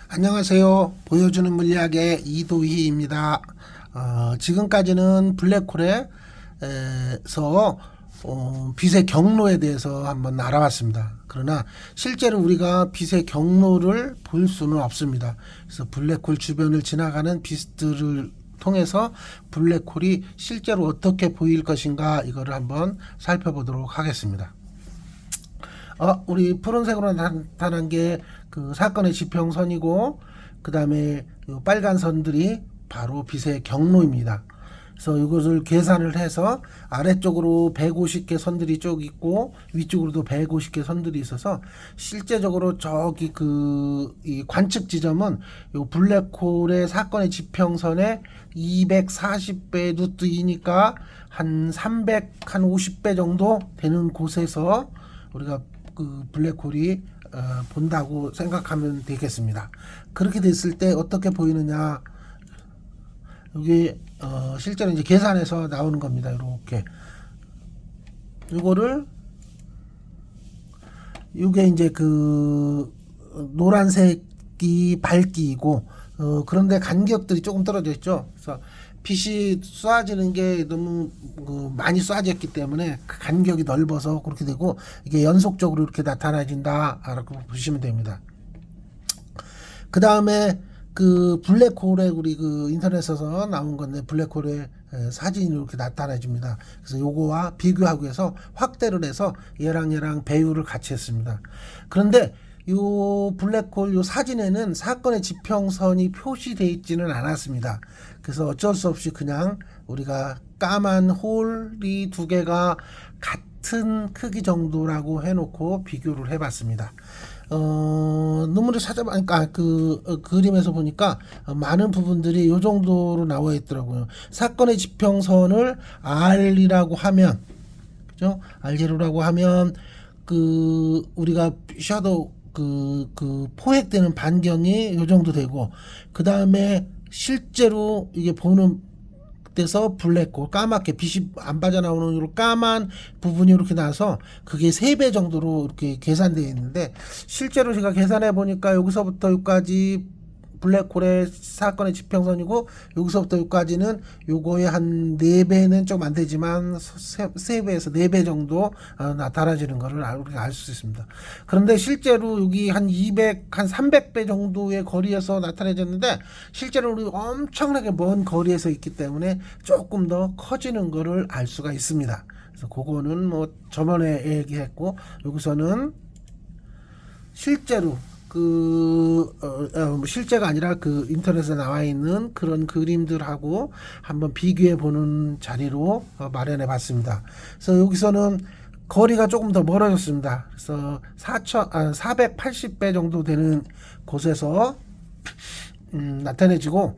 안녕하세요. 보여주는 물리학의 이도희입니다. 지금까지는 블랙홀에서 빛의 경로에 대해서 한번 알아봤습니다. 그러나 실제로 우리가 빛의 경로를 볼 수는 없습니다. 그래서 블랙홀 주변을 지나가는 빛들을 통해서 블랙홀이 실제로 어떻게 보일 것인가 이거를 한번 살펴보도록 하겠습니다. 우리 푸른색으로 나타난 게 그 사건의 지평선이고, 그 다음에 빨간 선들이 바로 빛의 경로입니다. 그래서 이것을 계산을 해서 아래쪽으로 150개 선들이 쭉 있고 위쪽으로도 150개 선들이 있어서 실제적으로 저기 이 관측 지점은 요 블랙홀의 사건의 지평선의 240배 루트 2니까 한 50배 정도 되는 곳에서 우리가 그 블랙홀이 본다고 생각하면 되겠습니다. 그렇게 됐을 때 어떻게 보이느냐, 여기 실제로 이제 계산해서 나오는 겁니다. 이렇게 이게 이제 그 노란색이 밝기이고, 그런데 간격들이 조금 떨어져 있죠. 그래서 빛이 쏘아지는 게 너무 많이 쏘아졌기 때문에 그 간격이 넓어서 그렇게 되고, 이게 연속적으로 이렇게 나타나진다라고 보시면 됩니다. 그 다음에 그 블랙홀에 우리 그 인터넷에서 나온 건데, 블랙홀의 사진이 이렇게 나타나집니다. 그래서 요거와 비교하기 위해서 확대를 해서 얘랑 배율을 같이 했습니다. 그런데 요 블랙홀 요 사진에는 사건의 지평선이 표시되어 있지는 않았습니다. 그래서 어쩔 수 없이 그냥 우리가 까만 홀이 두 개가 같은 크기 정도라고 해놓고 비교를 해봤습니다. 논문을 찾아보니까 그림에서 보니까 많은 부분들이 이 정도로 나와 있더라고요. 사건의 지평선을 R이라고 하면, 그죠? R0라고 하면 우리가 샤도우 포획되는 반경이 이 정도 되고, 그 다음에 실제로 이게 보는 데서 블랙홀 까맣게 빛이 안 빠져나오는 이런 까만 부분이 이렇게 나서 그게 3배 정도로 이렇게 계산되어 있는데, 실제로 제가 계산해 보니까 여기서부터 여기까지 블랙홀의 사건의 지평선이고, 여기서부터 여기까지는 요거의 한 4배는 좀 안 되지만 3배에서 4배 정도 나타나지는 것을 우리가 알 수 있습니다. 그런데 실제로 여기 한 300배 정도의 거리에서 나타내졌는데, 실제로 우리 엄청나게 먼 거리에서 있기 때문에 조금 더 커지는 것을 알 수가 있습니다. 그래서 그거는 뭐 저번에 얘기했고, 여기서는 실제로 실제가 아니라 그 인터넷에 나와 있는 그런 그림들하고 한번 비교해 보는 자리로 마련해 봤습니다. 그래서 여기서는 거리가 조금 더 멀어졌습니다. 그래서 480배 정도 되는 곳에서 나타내지고,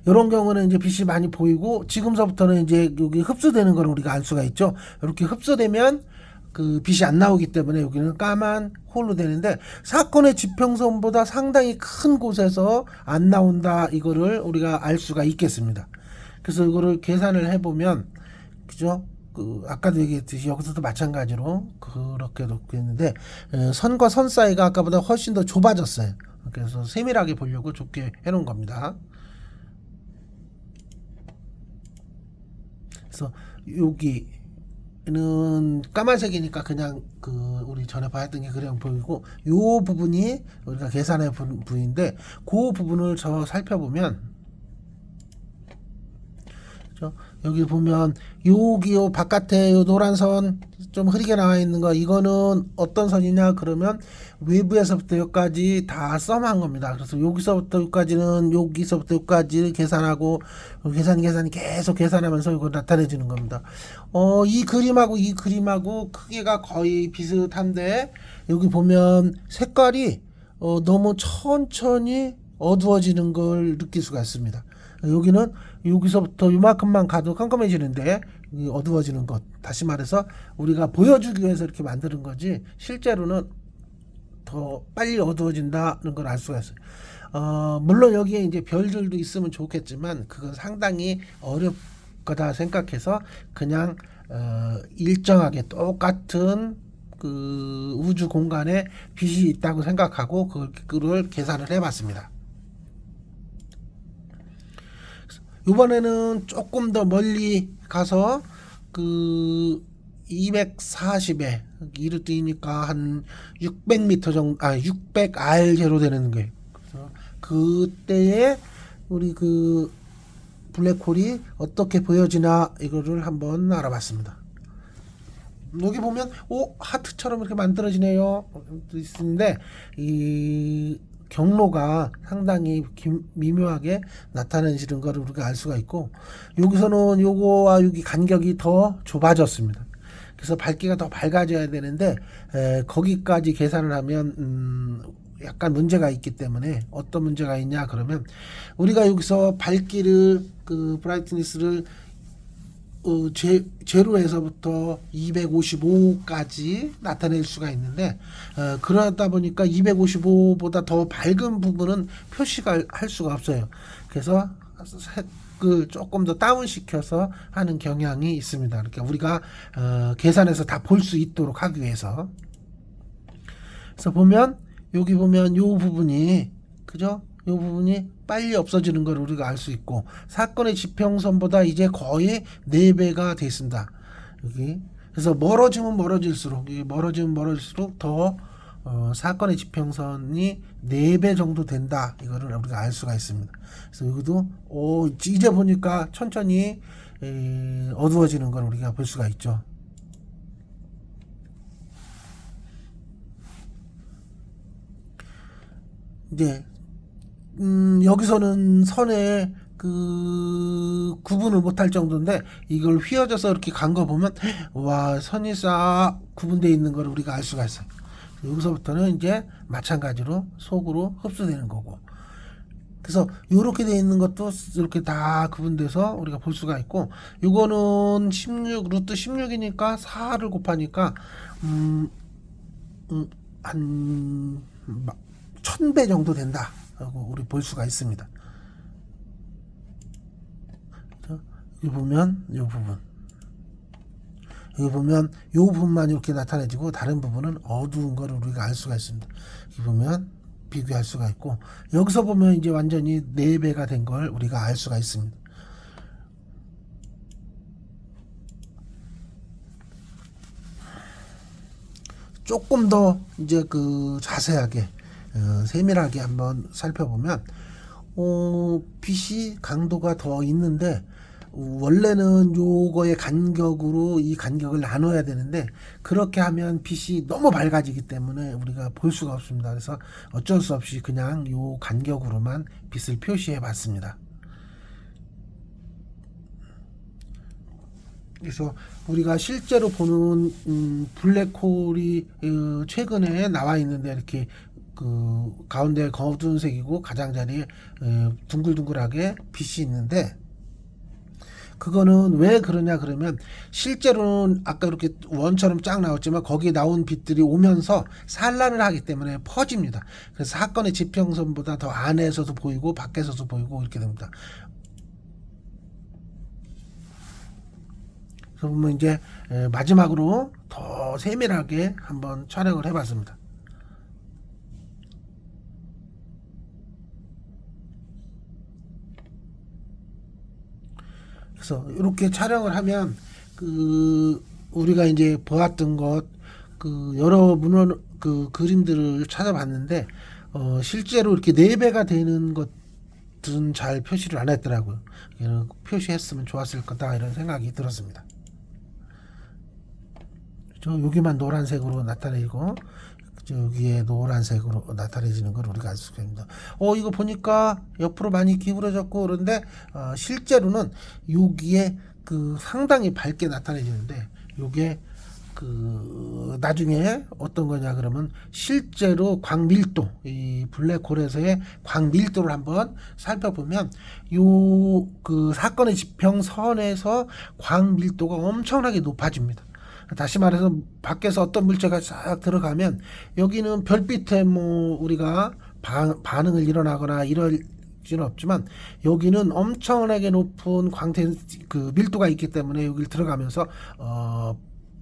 이런 경우는 이제 빛이 많이 보이고, 지금서부터는 이제 여기 흡수되는 걸 우리가 알 수가 있죠. 이렇게 흡수되면 그 빛이 안 나오기 때문에 여기는 까만 홀로 되는데, 사건의 지평선보다 상당히 큰 곳에서 안 나온다, 이거를 우리가 알 수가 있겠습니다. 그래서 이거를 계산을 해보면, 그죠? 아까도 얘기했듯이 여기서도 마찬가지로 그렇게 놓고 있는데, 선과 선 사이가 아까보다 훨씬 더 좁아졌어요. 그래서 세밀하게 보려고 좁게 해놓은 겁니다. 그래서 여기는 까만색이니까 그냥 우리 전에 봤던 게 그냥 보이고, 요 부분이 우리가 계산해 본 부분인데, 그 부분을 살펴보면, 여기 보면 여기 바깥에 요 노란 선 좀 흐리게 나와 있는 거, 이거는 어떤 선이냐 그러면 외부에서부터 여기까지 다 썸한 겁니다. 그래서 여기서부터 여기까지는 여기서부터 여기까지 계산하고, 계산이 계속 계산하면서 이거 나타내지는 겁니다. 이 그림하고 크기가 거의 비슷한데, 여기 보면 색깔이 너무 천천히 어두워지는 걸 느낄 수가 있습니다. 여기는 여기서부터 이만큼만 가도 깜깜해지는데, 어두워지는 것, 다시 말해서 우리가 보여주기 위해서 이렇게 만드는 거지, 실제로는 더 빨리 어두워진다는 걸 알 수가 있어요. 물론 여기에 이제 별들도 있으면 좋겠지만 그건 상당히 어렵 거다 생각해서 그냥 일정하게 똑같은 그 우주 공간에 빛이 있다고 생각하고 그걸 계산을 해봤습니다. 이번에는 조금 더 멀리 가서 그 240에 2를 띄니까 한 600m 정도, 600R 되는 거예요. 그래서 그때에 우리 그 블랙홀이 어떻게 보여지나 이거를 한번 알아봤습니다. 여기 보면 하트처럼 이렇게 만들어지네요. 있는데 이 경로가 상당히 미묘하게 나타내지는 것을 우리가 알 수가 있고, 여기서는 요거와 여기 간격이 더 좁아졌습니다. 그래서 밝기가 더 밝아져야 되는데 거기까지 계산을 하면 약간 문제가 있기 때문에, 어떤 문제가 있냐 그러면, 우리가 여기서 밝기를 그 브라이트니스를 제로에서부터 255까지 나타낼 수가 있는데, 그러다 보니까 255보다 더 밝은 부분은 표시가 할 수가 없어요. 그래서 색을 조금 더 다운 시켜서 하는 경향이 있습니다. 그러니까 우리가 계산해서 다 볼 수 있도록 하기 위해서. 그래서 보면 여기 보면 요 부분이, 그죠? 요 부분이 빨리 없어지는 걸 우리가 알 수 있고, 사건의 지평선보다 이제 거의 4배가 돼 있습니다. 여기. 그래서 멀어지면 멀어질수록 더 사건의 지평선이 4배 정도 된다. 이거를 우리가 알 수가 있습니다. 그래서 여기도 이제 보니까 천천히 어두워지는 걸 우리가 볼 수가 있죠. 이제 여기서는 선에 그 구분을 못할 정도인데, 이걸 휘어져서 이렇게 간 거 보면 와, 선이 싹 구분되어 있는 걸 우리가 알 수가 있어요. 여기서부터는 이제 마찬가지로 속으로 흡수되는 거고, 그래서 이렇게 되어 있는 것도 이렇게 다 구분돼서 우리가 볼 수가 있고, 이거는 16 루트 16이니까 4를 곱하니까 한 1000배 정도 된다 라고 우리 볼 수가 있습니다. 여기 보면 이 부분, 여기 보면 이 부분만 이렇게 나타내지고 다른 부분은 어두운 거를 우리가 알 수가 있습니다. 여기 보면 비교할 수가 있고, 여기서 보면 이제 완전히 4배가 된 걸 우리가 알 수가 있습니다. 조금 더 이제 그 자세하게 세밀하게 한번 살펴보면, 빛이 강도가 더 있는데, 원래는 요거의 간격으로 이 간격을 나눠야 되는데, 그렇게 하면 빛이 너무 밝아지기 때문에 우리가 볼 수가 없습니다. 그래서 어쩔 수 없이 그냥 요 간격으로만 빛을 표시해 봤습니다. 그래서 우리가 실제로 보는 블랙홀이 최근에 나와 있는데, 이렇게 그 가운데 거두은 색이고 가장자리에 둥글둥글하게 빛이 있는데, 그거는 왜 그러냐 그러면, 실제로는 아까 이렇게 원처럼 쫙 나왔지만 거기에 나온 빛들이 오면서 산란을 하기 때문에 퍼집니다. 그래서 사건의 지평선보다 더 안에서도 보이고 밖에서도 보이고 이렇게 됩니다. 그래서 보면 이제 마지막으로 더 세밀하게 한번 촬영을 해봤습니다. 그래서 이렇게 촬영을 하면 우리가 이제 보았던 것, 여러 문헌 그림들을 찾아봤는데 실제로 이렇게 4배가 되는 것들은 잘 표시를 안 했더라고요. 표시했으면 좋았을 거다 이런 생각이 들었습니다. 여기만 노란색으로 나타내고 여기에 노란색으로 나타내지는 걸 우리가 알 수가 있습니다. 이거 보니까 옆으로 많이 기울어졌고 그런데 실제로는 여기에 상당히 밝게 나타내지는데, 요게 나중에 어떤 거냐 그러면, 실제로 광밀도, 이 블랙홀에서의 광밀도를 한번 살펴보면 요 사건의 지평선에서 광밀도가 엄청나게 높아집니다. 다시 말해서 밖에서 어떤 물체가 싹 들어가면 여기는 별빛에 우리가 반응을 일어나거나 이럴 수는 없지만, 여기는 엄청나게 높은 광택 밀도가 있기 때문에 여기를 들어가면서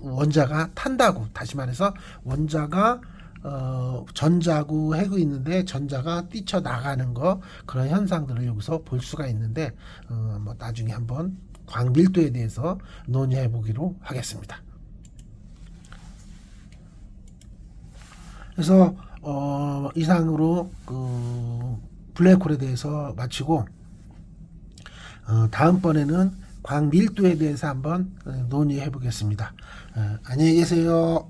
원자가 탄다고, 다시 말해서 원자가 전자고 핵이 있는데 전자가 뛰쳐나가는 거, 그런 현상들을 여기서 볼 수가 있는데 뭐 나중에 한번 광밀도에 대해서 논의해 보기로 하겠습니다. 그래서 이상으로 그 블랙홀에 대해서 마치고 다음번에는 광밀도에 대해서 한번 논의해 보겠습니다. 안녕히 계세요.